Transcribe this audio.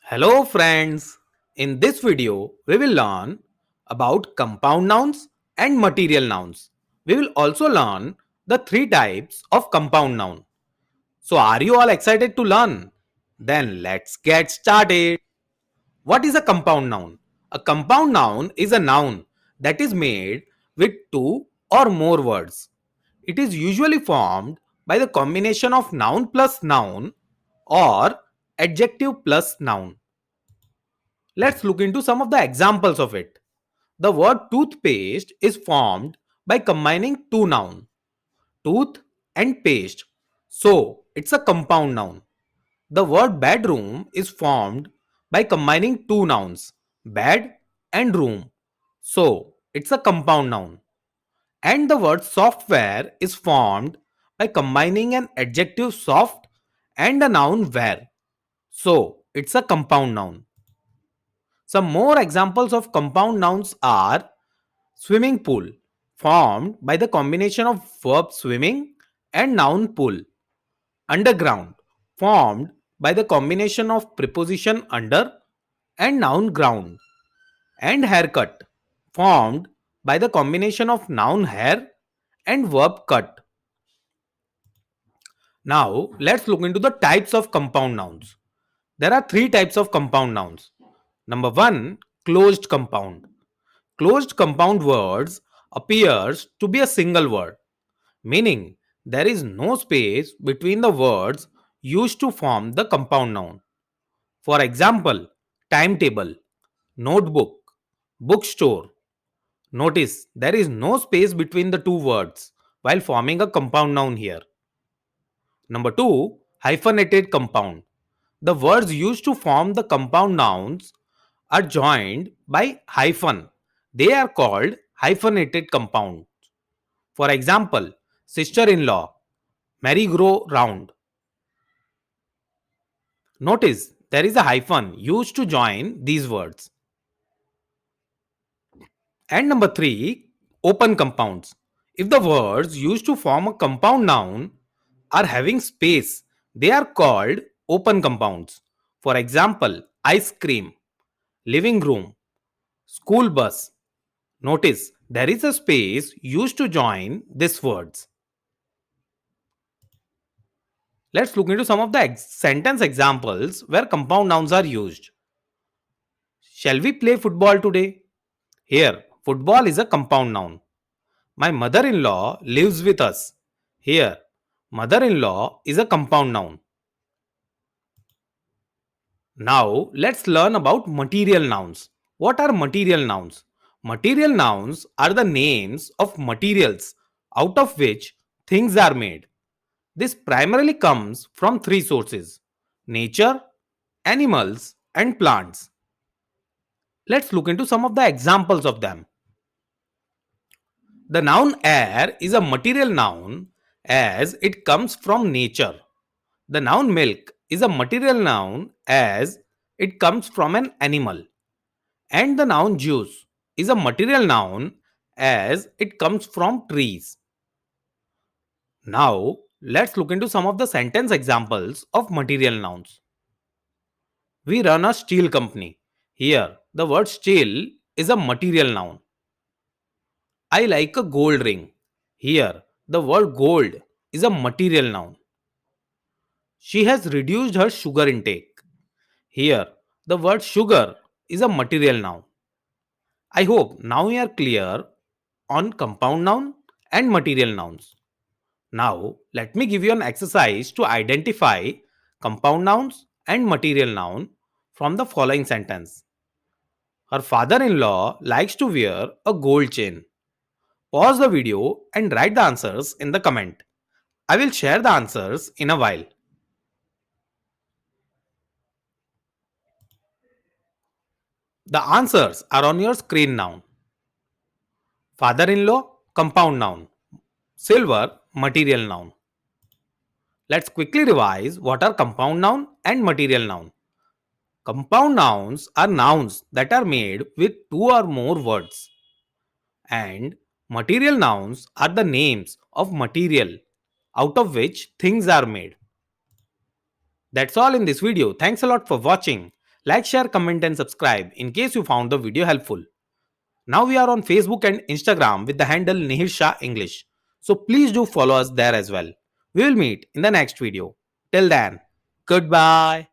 Hello friends, in this video we will learn about compound nouns and material nouns. We will also learn the three types of compound noun. So are you all excited to learn? Then let's get started. What is a compound noun? A compound noun is a noun that is made with two or more words. It is usually formed by the combination of noun plus noun or adjective plus noun. Let's look into some of the examples of it. The word toothpaste is formed by combining two nouns, tooth and paste. So, it's a compound noun. The word bedroom is formed by combining two nouns, bed and room. So, it's a compound noun. And the word software is formed by combining an adjective soft and a noun ware. So, it's a compound noun. Some more examples of compound nouns are swimming pool, formed by the combination of verb swimming and noun pool. Underground, formed by the combination of preposition under and noun ground. And haircut, formed by the combination of noun hair and verb cut. Now, let's look into the types of compound nouns. There are three types of compound nouns. Number one, closed compound. Closed compound words appears to be a single word, meaning there is no space between the words used to form the compound noun. For example, timetable, notebook, bookstore. Notice there is no space between the two words while forming a compound noun here. Number 2, hyphenated compound. The words used to form the compound nouns are joined by hyphen. They are called hyphenated compounds. For example, sister in law, merry-go-round. Notice there is a hyphen used to join these words. And number 3, open compounds. If the words used to form a compound noun are having space, they are called open compounds. For example, ice cream, living room, school bus. Notice there is a space used to join these words. Let's look into some of the sentence examples where compound nouns are used. Shall we play football today? Here, football is a compound noun. My mother in law lives with us. Here, mother in law is a compound noun. Now, let's learn about material nouns. What are material nouns? Material nouns are the names of materials out of which things are made. This primarily comes from three sources: nature, animals, and plants. Let's look into some of the examples of them. The noun air is a material noun as it comes from nature. The noun milk is a material noun as it comes from an animal. And the noun juice is a material noun as it comes from trees. Now, let's look into some of the sentence examples of material nouns. We run a steel company. Here, the word steel is a material noun. I like a gold ring. Here, the word gold is a material noun. She has reduced her sugar intake. Here, the word sugar is a material noun. I hope now we are clear on compound noun and material nouns. Now, let me give you an exercise to identify compound nouns and material noun from the following sentence. Her father in law likes to wear a gold chain. Pause the video and write the answers in the comment. I will share the answers in a while. The answers are on your screen now. Father in law, compound noun. Silver, material noun. Let's quickly revise what are compound noun and material noun. Compound nouns are nouns that are made with two or more words. And material nouns are the names of material out of which things are made. That's all in this video. Thanks a lot for watching. Like, share, comment, and subscribe in case you found the video helpful. Now we are on Facebook and Instagram with the handle Nihir Shah English. So please do follow us there as well. We will meet in the next video. Till then, goodbye.